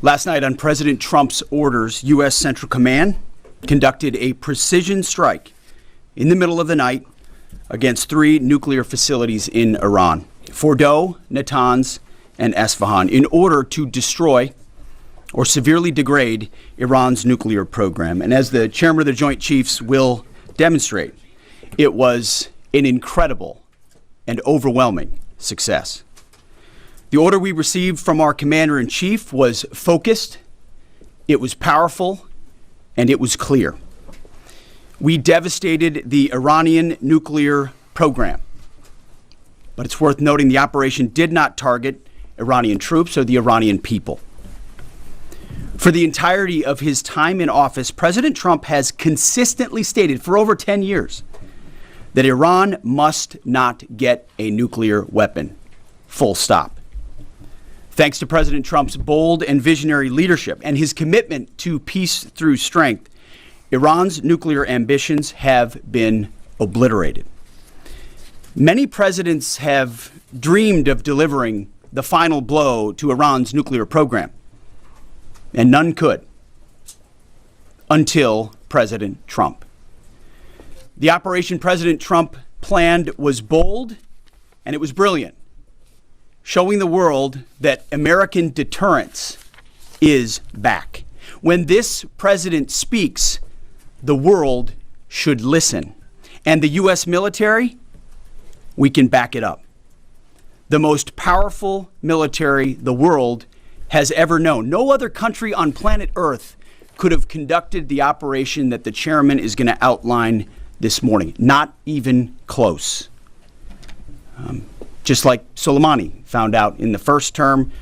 Last night, on President Trump's orders, U.S. Central Command conducted a precision strike in the middle of the night against 3 nuclear facilities in Iran, Fordow, Natanz, and Esfahan, in order to destroy or severely degrade Iran's nuclear program. And as the chairman of the Joint Chiefs will demonstrate, it was an incredible and overwhelming success. The order we received from our commander-in-chief was focused, it was powerful, and it was clear. We devastated the Iranian nuclear program. But it's worth noting the operation did not target Iranian troops or the Iranian people. For the entirety of his time in office, President Trump has consistently stated for over 10 years that Iran must not get a nuclear weapon. Full stop. Thanks to President Trump's bold and visionary leadership and his commitment to peace through strength, Iran's nuclear ambitions have been obliterated. Many presidents have dreamed of delivering the final blow to Iran's nuclear program, and none could until President Trump. The operation President Trump planned was bold and it was brilliant, showing the world that American deterrence is back. When this president speaks, the world should listen. And the U.S. military, we can back it up. The most powerful military the world has ever known. No other country on planet Earth could have conducted the operation that the chairman is going to outline this morning. Not even close. Just like Soleimani found out in the first term,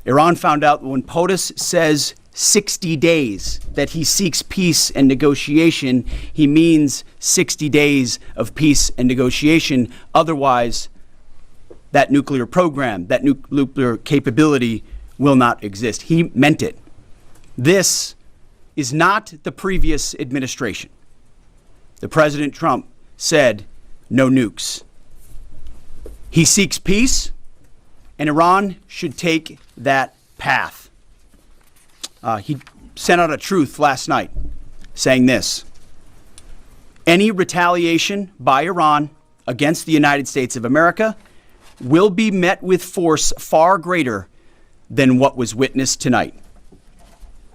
Iran found out when POTUS says 60 days that he seeks peace and negotiation, he means 60 days of peace and negotiation. Otherwise, that nuclear program, that nuclear capability will not exist. He meant it. This is not the previous administration. The President Trump said no nukes. He seeks peace, and Iran should take that path. He sent out a truth last night saying this: any retaliation by Iran against the United States of America will be met with force far greater than what was witnessed tonight.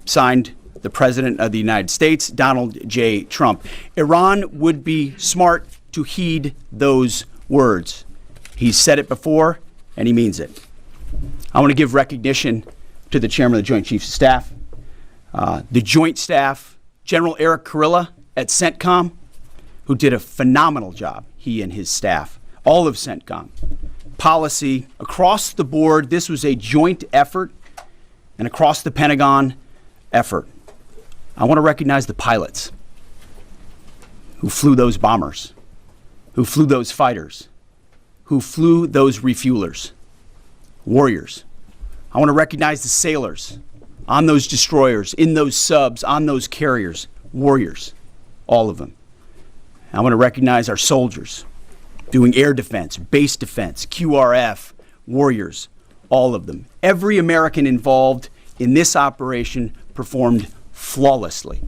Signed, the President of the United States, Donald J. Trump. Iran would be smart to heed those words. He's said it before, and he means it. I want to give recognition to the Chairman of the Joint Chiefs of Staff, the Joint Staff, General Eric Kurilla at CENTCOM, who did a phenomenal job, he and his staff, all of CENTCOM. Policy, across the board, this was a joint effort, and across the Pentagon effort. I want to recognize the pilots who flew those bombers, who flew those fighters, who flew those refuelers, warriors. I want to recognize the sailors on those destroyers, in those subs, on those carriers, warriors, all of them. I want to recognize our soldiers doing air defense, base defense, QRF, warriors, all of them. Every American involved in this operation performed flawlessly.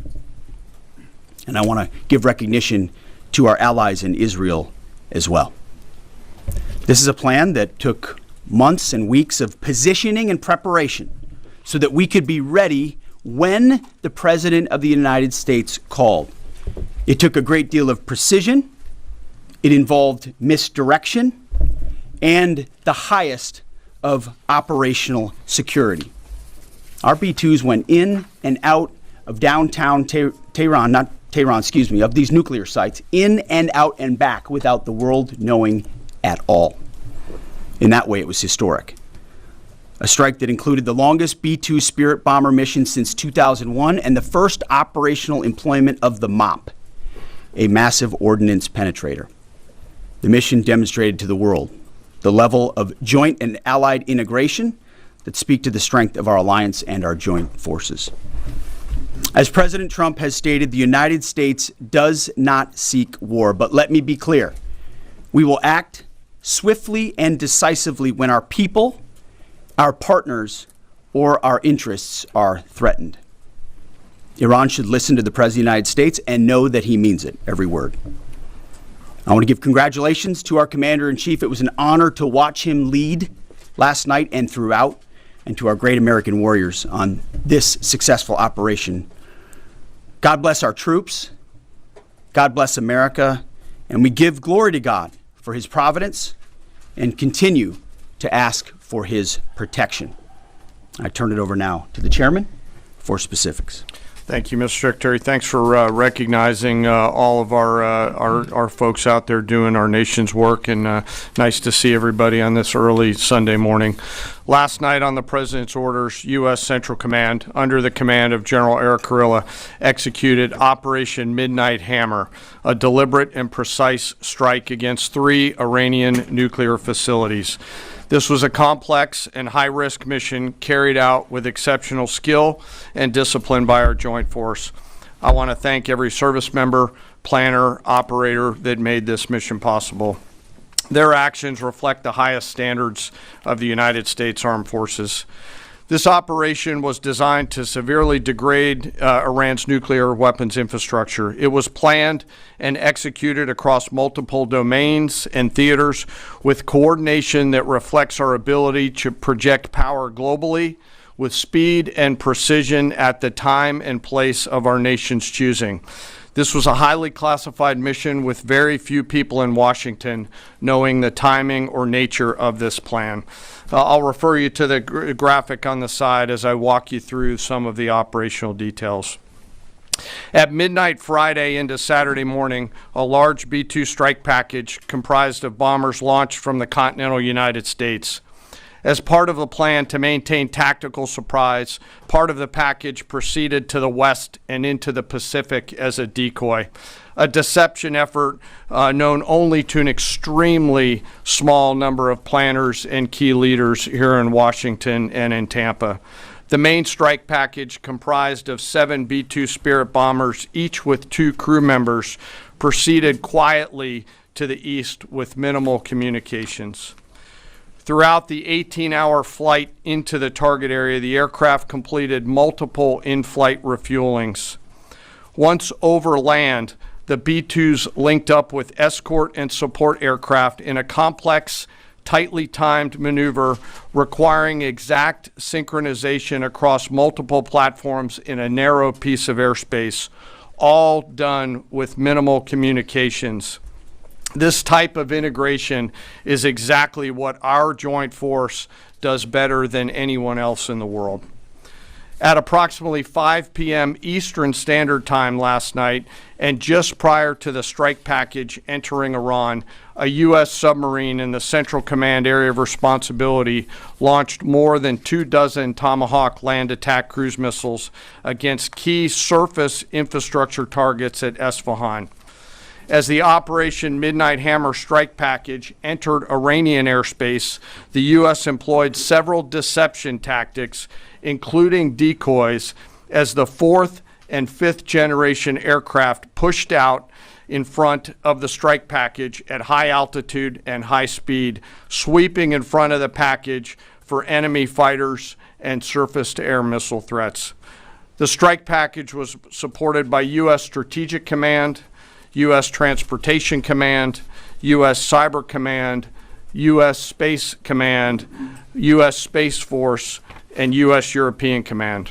And I want to give recognition to our allies in Israel as well. This is a plan that took months and weeks of positioning and preparation so that we could be ready when the President of the United States called. It took a great deal of precision. It involved misdirection and the highest of operational security. Our B-2s went in and out of downtown Tehran, of these nuclear sites, in and out and back without the world knowing at all. In that way, it was historic. A strike that included the longest B-2 Spirit bomber mission since 2001 and the first operational employment of the MOP, a massive ordnance penetrator. The mission demonstrated to the world the level of joint and allied integration that speak to the strength of our alliance and our joint forces. As President Trump has stated, the United States does not seek war, but let me be clear. We will act swiftly and decisively when our people, our partners, or our interests are threatened. Iran should listen to the President of the United States and know that he means it, every word. I want to give congratulations to our Commander-in-Chief. It was an honor to watch him lead last night and throughout, and to our great American warriors on this successful operation. God bless our troops. God bless America. And we give glory to God for his providence and continue to ask for his protection. I turn it over now to the chairman for specifics. Thank you, Mr. Secretary. Thanks for recognizing all of our folks out there doing our nation's work, and nice to see everybody on this early Sunday morning. Last night, on the President's orders, U.S. Central Command, under the command of General Eric Kurilla, executed Operation Midnight Hammer, a deliberate and precise strike against 3 Iranian nuclear facilities. This was a complex and high-risk mission carried out with exceptional skill and discipline by our joint force. I want to thank every service member, planner, operator that made this mission possible. Their actions reflect the highest standards of the United States Armed Forces. This operation was designed to severely degrade Iran's nuclear weapons infrastructure. It was planned and executed across multiple domains and theaters with coordination that reflects our ability to project power globally with speed and precision at the time and place of our nation's choosing. This was a highly classified mission with very few people in Washington knowing the timing or nature of this plan. I'll refer you to the graphic on the side as I walk you through some of the operational details. At midnight Friday into Saturday morning, a large B-2 strike package comprised of bombers launched from the continental United States. As part of the plan to maintain tactical surprise, part of the package proceeded to the west and into the Pacific as a decoy, a deception effort known only to an extremely small number of planners and key leaders here in Washington and in Tampa. The main strike package, comprised of 7 B-2 Spirit bombers, each with 2 crew members, proceeded quietly to the east with minimal communications. Throughout the 18-hour flight into the target area, the aircraft completed multiple in-flight refuelings. Once over land, the B-2s linked up with escort and support aircraft in a complex, tightly timed maneuver requiring exact synchronization across multiple platforms in a narrow piece of airspace, all done with minimal communications. This type of integration is exactly what our joint force does better than anyone else in the world. At approximately 5 p.m. Eastern Standard Time last night, and just prior to the strike package entering Iran, a U.S. submarine in the Central Command area of responsibility launched more than 24 Tomahawk land attack cruise missiles against key surface infrastructure targets at Esfahan. As the Operation Midnight Hammer strike package entered Iranian airspace, the U.S. employed several deception tactics, including decoys, as the 4th and 5th generation aircraft pushed out in front of the strike package at high altitude and high speed, sweeping in front of the package for enemy fighters and surface-to-air missile threats. The strike package was supported by U.S. Strategic Command, U.S. Transportation Command, U.S. Cyber Command, U.S. Space Command, U.S. Space Force, and U.S. European Command.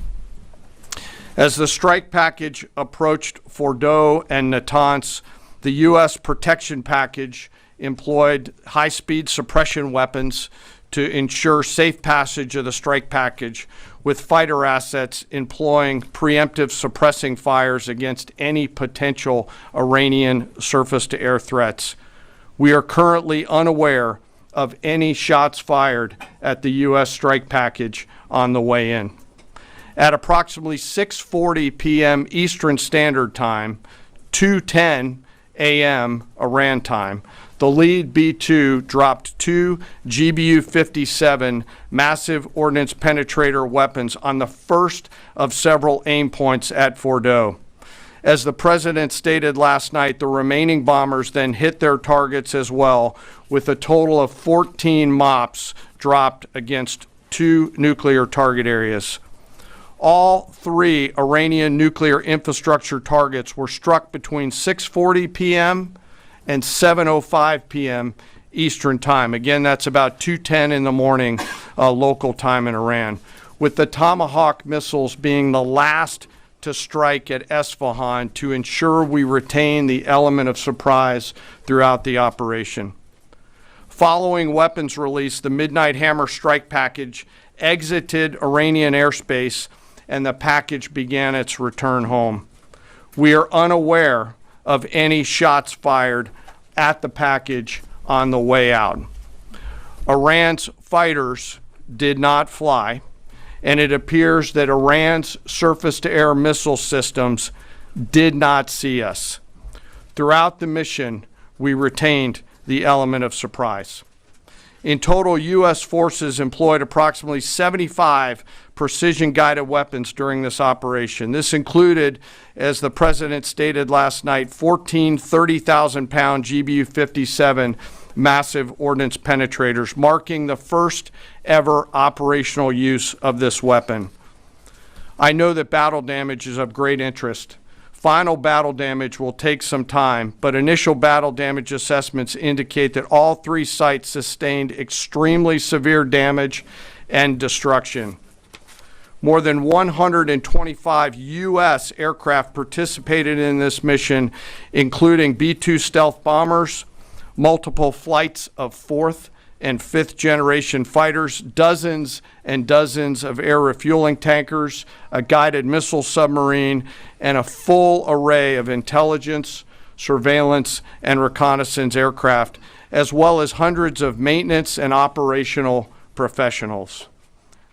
As the strike package approached Fordo and Natanz, the U.S. protection package employed high-speed suppression weapons to ensure safe passage of the strike package, with fighter assets employing preemptive suppressing fires against any potential Iranian surface-to-air threats. We are currently unaware of any shots fired at the U.S. strike package on the way in. At approximately 6:40 p.m. Eastern Standard Time, 2:10 a.m. Iran time, the lead B-2 dropped 2 GBU-57 massive ordnance penetrator weapons on the first of several aim points at Fordo. As the president stated last night, the remaining bombers then hit their targets as well, with a total of 14 MOPs dropped against 2 nuclear target areas. All 3 Iranian nuclear infrastructure targets were struck between 6:40 p.m. and 7:05 p.m. Eastern Time. Again, that's about 2:10 in the morning local time in Iran, with the Tomahawk missiles being the last to strike at Esfahan to ensure we retain the element of surprise throughout the operation. Following weapons release, the Midnight Hammer strike package exited Iranian airspace and the package began its return home. We are unaware of any shots fired at the package on the way out. Iran's fighters did not fly, and it appears that Iran's surface-to-air missile systems did not see us. Throughout the mission, we retained the element of surprise. In total, U.S. forces employed approximately 75 precision-guided weapons during this operation. This included, as the President stated last night, 14 30,000-pound GBU-57 massive ordnance penetrators, marking the first ever operational use of this weapon. I know that battle damage is of great interest. Final battle damage will take some time, but initial battle damage assessments indicate that all 3 sites sustained extremely severe damage and destruction. More than 125 U.S. aircraft participated in this mission, including B-2 stealth bombers, multiple flights of 4th and 5th generation fighters, dozens and dozens of air refueling tankers, a guided missile submarine, and a full array of intelligence, surveillance, and reconnaissance aircraft, as well as hundreds of maintenance and operational professionals.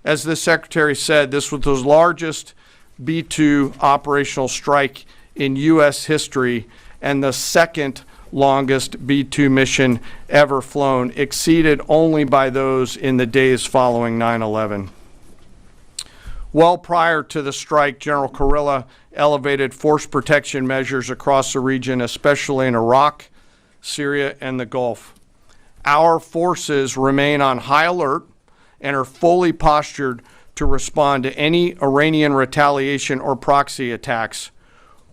As the Secretary said, this was the largest B-2 operational strike in U.S. history and the second longest B-2 mission ever flown, exceeded only by those in the days following 9/11. Well prior to the strike, General Kurilla elevated force protection measures across the region, especially in Iraq, Syria, and the Gulf. Our forces remain on high alert and are fully postured to respond to any Iranian retaliation or proxy attacks,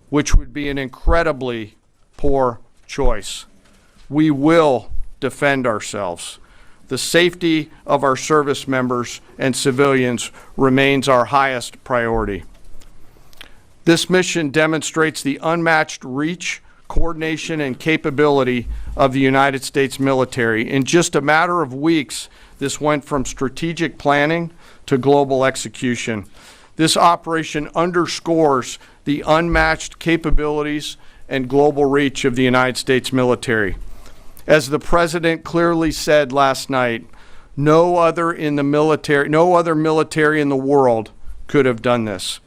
which would be an incredibly poor choice. We will defend ourselves. The safety of our service members and civilians remains our highest priority. This mission demonstrates the unmatched reach, coordination, and capability of the United States military. In just a matter of weeks, this went from strategic planning to global execution. This operation underscores the unmatched capabilities and global reach of the United States military. As the President clearly said last night, no other military in the world could have done this.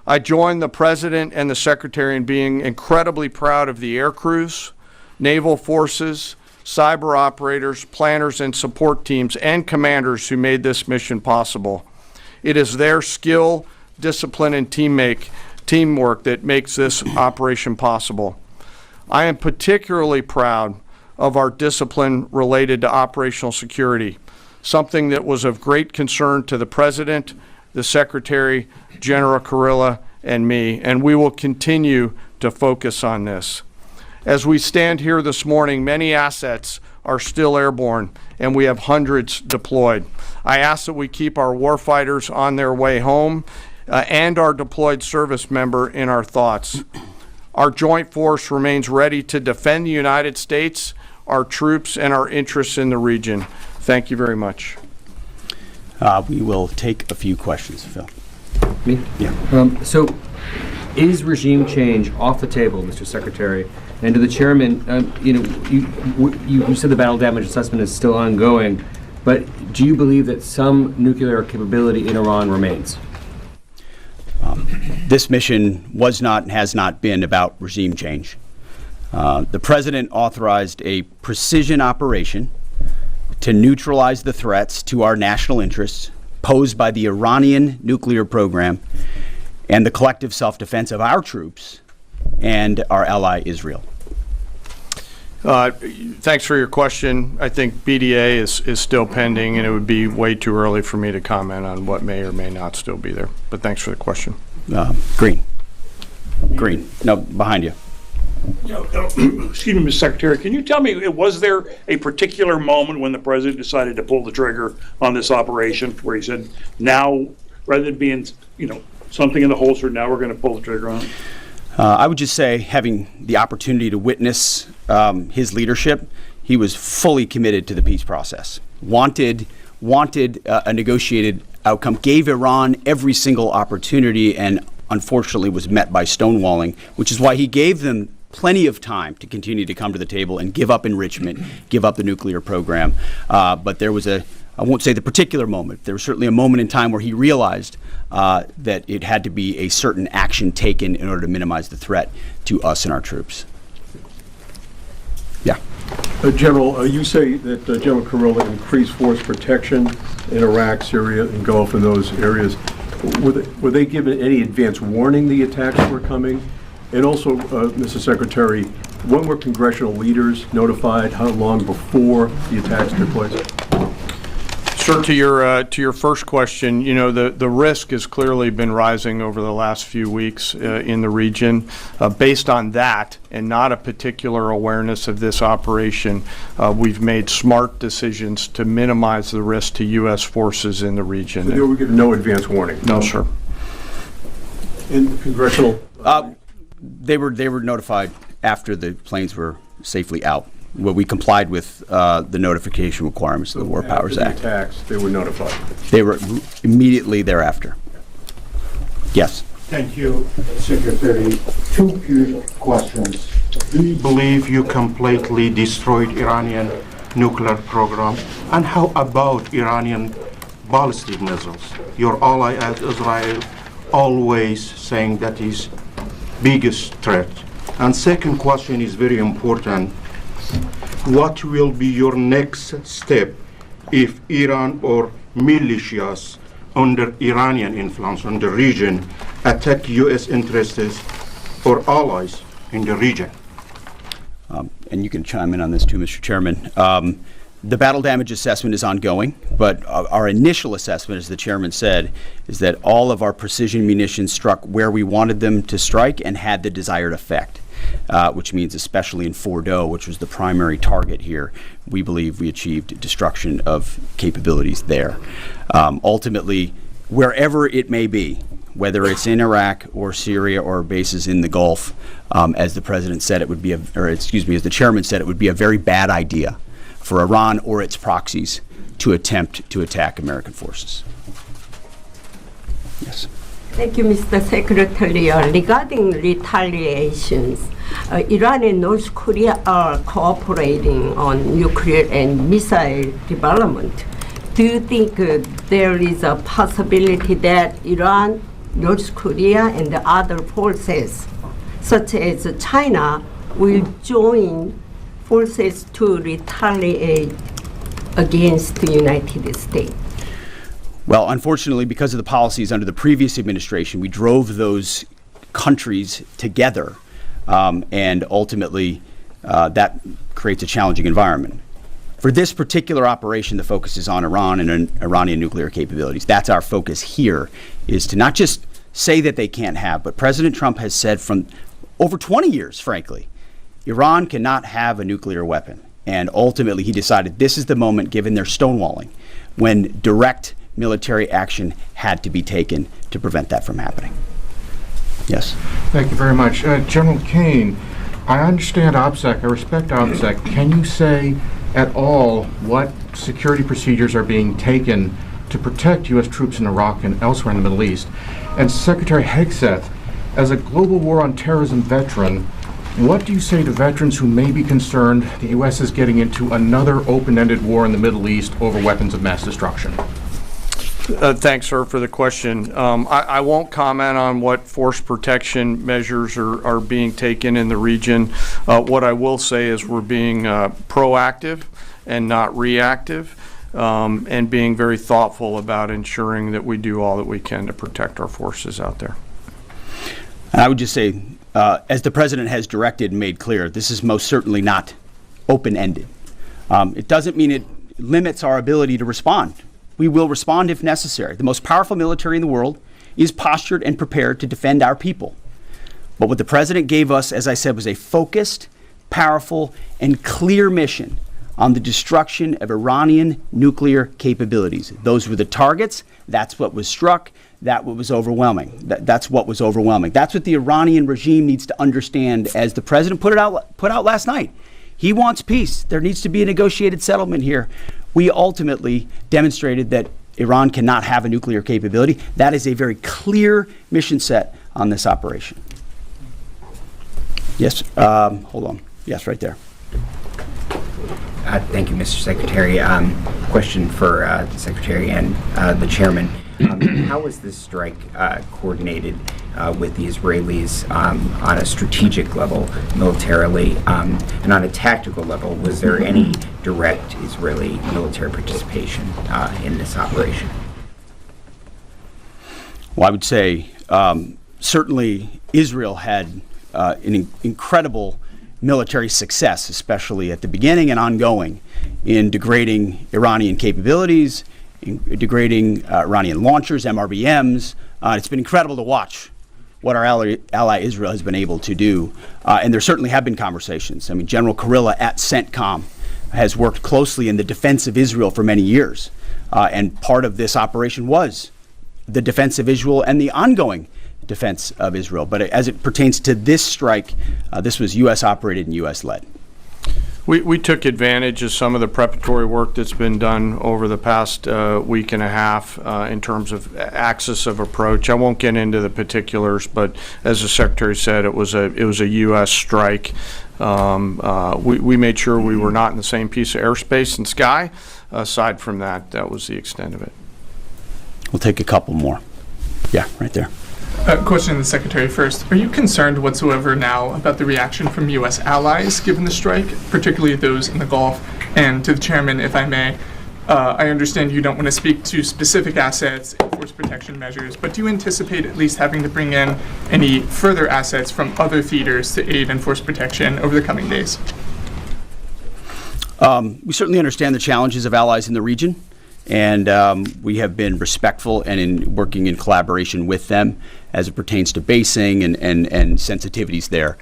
I join the President and the Secretary in being incredibly proud of the air crews, naval forces, cyber operators, planners, and support teams, and commanders who made this mission possible. It is their skill, discipline, and teamwork that makes this operation possible. I am particularly proud of our discipline related to operational security, something that was of great concern to the President, the Secretary, General Kurilla, and me, and we will continue to focus on this. As we stand here this morning, many assets are still airborne, and we have hundreds deployed. I ask that we keep our warfighters on their way home and our deployed service member in our thoughts. Our joint force remains ready to defend the United States, our troops, and our interests in the region. Thank you very much. We will take a few questions, Phil. Me? Yeah. So, is regime change off the table, Mr. Secretary? And to the Chairman, you said the battle damage assessment is still ongoing, but do you believe that some nuclear capability in Iran remains? This mission was not and has not been about regime change. The President authorized a precision operation to neutralize the threats to our national interests posed by the Iranian nuclear program and the collective self-defense of our troops and our ally Israel. Thanks for your question. I think BDA is still pending, and it would be way too early for me to comment on what may or may not still be there. But thanks for the question. Green. No, behind you. Excuse me, Mr. Secretary, can you tell me, was there a particular moment when the president decided to pull the trigger on this operation where he said, now, rather than being, something in the holster, now we're going to pull the trigger on it? I would just say, having the opportunity to witness his leadership, he was fully committed to the peace process. Wanted a negotiated outcome, gave Iran every single opportunity, and unfortunately was met by stonewalling, which is why he gave them plenty of time to continue to come to the table and give up enrichment, give up the nuclear program. But there was I won't say the particular moment, there was certainly a moment in time where he realized that it had to be a certain action taken in order to minimize the threat to us and our troops. Yeah. General, you say that General Kurilla increased force protection in Iraq, Syria, and Gulf, and those areas. Were they given any advance warning the attacks were coming? And also, Mr. Secretary, when were congressional leaders notified? How long before the attacks took place? Sir, to your first question, the risk has clearly been rising over the last few weeks in the region. Based on that, and not a particular awareness of this operation, we've made smart decisions to minimize the risk to U.S. forces in the region. So they were given no advance warning? No, sir. In congressional? They were notified after the planes were safely out. Well, we complied with the notification requirements of the War Powers Act. After the attacks, they were notified? They were immediately thereafter. Yes. Thank you, Secretary. Two quick questions. Do you believe you completely destroyed Iranian nuclear program? And how about Iranian ballistic missiles? Your ally as Israel always saying that is biggest threat. And second question is very important. What will be your next step if Iran or militias under Iranian influence in the region attack U.S. interests or allies in the region? And you can chime in on this too, Mr. Chairman. The battle damage assessment is ongoing, but our initial assessment, as the chairman said, is that all of our precision munitions struck where we wanted them to strike and had the desired effect. Which means especially in Fordo, which was the primary target here, we believe we achieved destruction of capabilities there. Ultimately, wherever it may be, whether it's in Iraq or Syria or bases in the Gulf, as the president said, it would be as the chairman said, it would be a very bad idea for Iran or its proxies to attempt to attack American forces. Yes. Thank you, Mr. Secretary. Regarding retaliations, Iran and North Korea are cooperating on nuclear and missile development. Do you think there is a possibility that Iran, North Korea, and the other forces, such as China, will join forces to retaliate against the United States? Well, unfortunately, because of the policies under the previous administration, we drove those countries together, and ultimately that creates a challenging environment. For this particular operation, the focus is on Iran and Iranian nuclear capabilities. That's our focus here, is to not just say that they can't have, but President Trump has said from over 20 years, frankly, Iran cannot have a nuclear weapon. And ultimately, he decided this is the moment, given their stonewalling, when direct military action had to be taken to prevent that from happening. Yes. Thank you very much. General Kane, I understand OPSEC, I respect OPSEC. Can you say at all what security procedures are being taken to protect U.S. troops in Iraq and elsewhere in the Middle East? And Secretary Hegseth, as a global war on terrorism veteran, what do you say to veterans who may be concerned the U.S. is getting into another open-ended war in the Middle East over weapons of mass destruction? Thanks, sir, for the question. I won't comment on what force protection measures are being taken in the region. What I will say is we're being proactive and not reactive, and being very thoughtful about ensuring that we do all that we can to protect our forces out there. And I would just say, as the president has directed and made clear, this is most certainly not open-ended. It doesn't mean it limits our ability to respond. We will respond if necessary. The most powerful military in the world is postured and prepared to defend our people. But what the president gave us, as I said, was a focused, powerful, and clear mission on the destruction of Iranian nuclear capabilities. Those were the targets. That's what was struck. That's what was overwhelming. That's what was overwhelming. That's what the Iranian regime needs to understand, as the president put out last night. He wants peace. There needs to be a negotiated settlement here. We ultimately demonstrated that Iran cannot have a nuclear capability. That is a very clear mission set on this operation. Yes, hold on. Yes, right there. Thank you, Mr. Secretary. Question for the Secretary and the Chairman. How was this strike coordinated with the Israelis on a strategic level, militarily, and on a tactical level? Was there any direct Israeli military participation in this operation? Well, I would say certainly Israel had an incredible military success, especially at the beginning and ongoing, in degrading Iranian capabilities, in degrading Iranian launchers, MRBMs. It's been incredible to watch what our ally Israel has been able to do. And there certainly have been conversations. I mean, General Kurilla at CENTCOM has worked closely in the defense of Israel for many years. And part of this operation was the defense of Israel and the ongoing defense of Israel. But as it pertains to this strike, this was U.S. operated and U.S. led. We took advantage of some of the preparatory work that's been done over the past week and a half in terms of axis of approach. I won't get into the particulars, but as the Secretary said, it was a U.S. strike. We made sure we were not in the same piece of airspace and sky. Aside from that, that was the extent of it. We'll take a couple more. Yeah, right there. Question to the Secretary first. Are you concerned whatsoever now about the reaction from U.S. allies given the strike, particularly those in the Gulf? And to the Chairman, if I may, I understand you don't want to speak to specific assets and force protection measures, but do you anticipate at least having to bring in any further assets from other theaters to aid in force protection over the coming days? We certainly understand the challenges of allies in the region. And we have been respectful and in working in collaboration with them as it pertains to basing and sensitivities there.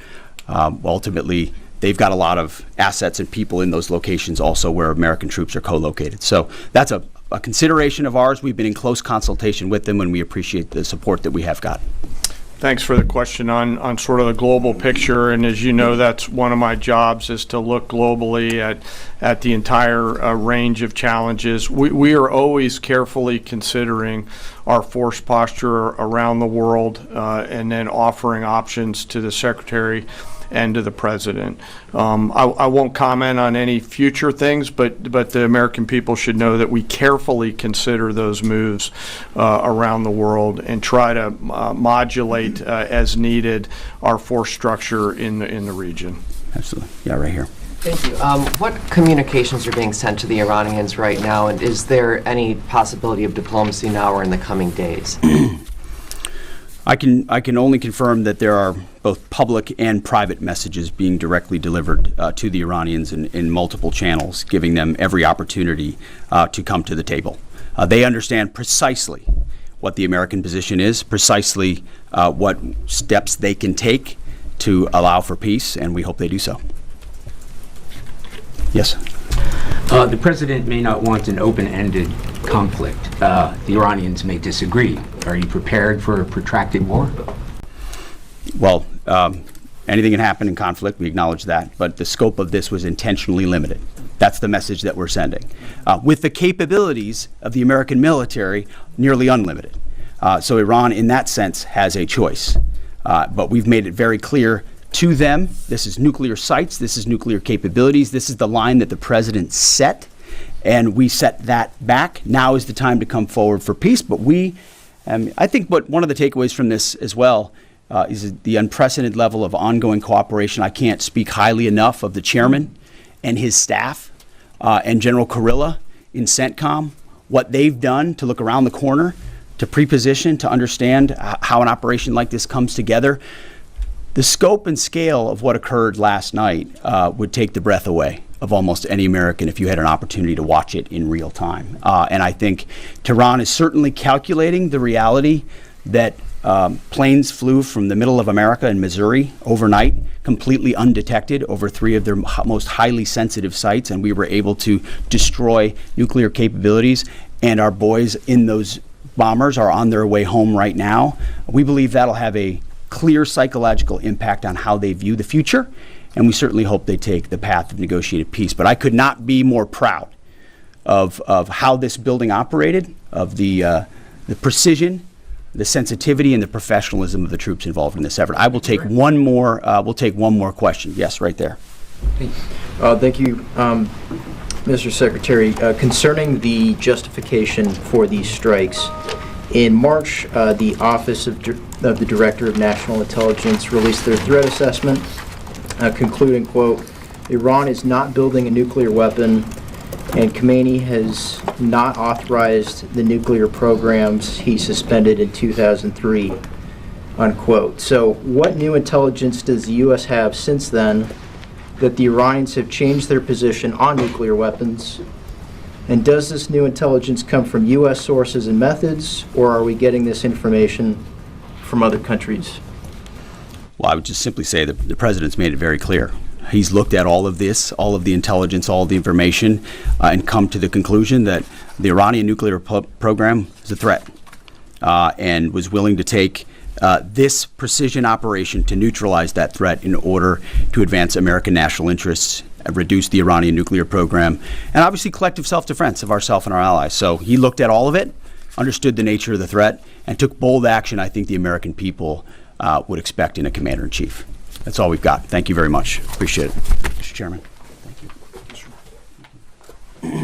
Ultimately, they've got a lot of assets and people in those locations also where American troops are co-located. So that's a consideration of ours. We've been in close consultation with them, and we appreciate the support that we have got. Thanks for the question on sort of the global picture, and as you know, that's one of my jobs, is to look globally at the entire range of challenges. We are always carefully considering our force posture around the world and then offering options to the Secretary and to the President. I won't comment on any future things, but the American people should know that we carefully consider those moves around the world and try to modulate as needed our force structure in the region. Absolutely. Yeah, right here. Thank you. What communications are being sent to the Iranians right now, and is there any possibility of diplomacy now or in the coming days? I can only confirm that there are both public and private messages being directly delivered to the Iranians in multiple channels, giving them every opportunity to come to the table. They understand precisely what the American position is, precisely what steps they can take to allow for peace, and we hope they do so. Yes. The president may not want an open-ended conflict. The Iranians may disagree. Are you prepared for a protracted war? Well, anything can happen in conflict. We acknowledge that. But the scope of this was intentionally limited. That's the message that we're sending. With the capabilities of the American military, nearly unlimited. So Iran, in that sense, has a choice. But we've made it very clear to them, this is nuclear sites, this is nuclear capabilities, this is the line that the president set, and we set that back. Now is the time to come forward for peace. But I think one of the takeaways from this as well is the unprecedented level of ongoing cooperation. I can't speak highly enough of the chairman and his staff and General Kurilla in CENTCOM, what they've done to look around the corner, to pre-position, to understand how an operation like this comes together. The scope and scale of what occurred last night would take the breath away of almost any American if you had an opportunity to watch it in real time. And I think Tehran is certainly calculating the reality that planes flew from the middle of America in Missouri overnight, completely undetected, over 3 of their most highly sensitive sites, and we were able to destroy nuclear capabilities. And our boys in those bombers are on their way home right now. We believe that'll have a clear psychological impact on how they view the future, and we certainly hope they take the path of negotiated peace. But I could not be more proud of how this building operated, of the precision, the sensitivity, and the professionalism of the troops involved in this effort. I will take one more. We'll take one more question. Yes, right there. Thank you, Mr. Secretary. Concerning the justification for these strikes, in March, the Office of the Director of National Intelligence released their threat assessment, concluding, quote, Iran is not building a nuclear weapon, and Khamenei has not authorized the nuclear programs he suspended in 2003, unquote. So what new intelligence does the U.S. have since then that the Iranians have changed their position on nuclear weapons? And does this new intelligence come from U.S. sources and methods, or are we getting this information from other countries? Well, I would just simply say that the president's made it very clear. He's looked at all of this, all of the intelligence, all of the information, and come to the conclusion that the Iranian nuclear program is a threat, and was willing to take this precision operation to neutralize that threat in order to advance American national interests, reduce the Iranian nuclear program, and obviously collective self-defense of ourselves and our allies. So he looked at all of it, understood the nature of the threat, and took bold action I think the American people would expect in a commander-in-chief. That's all we've got. Thank you very much. Appreciate it. Mr. Chairman. Thank you.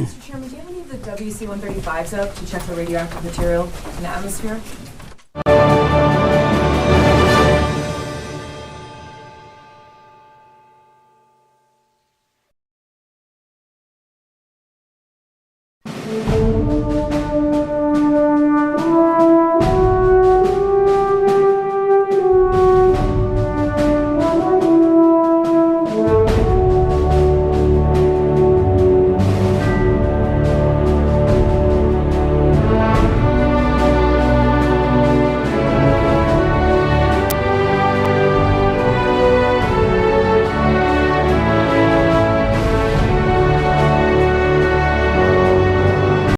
Mr. Chairman, do you have any of the WC-135s up to check for radioactive material in the atmosphere?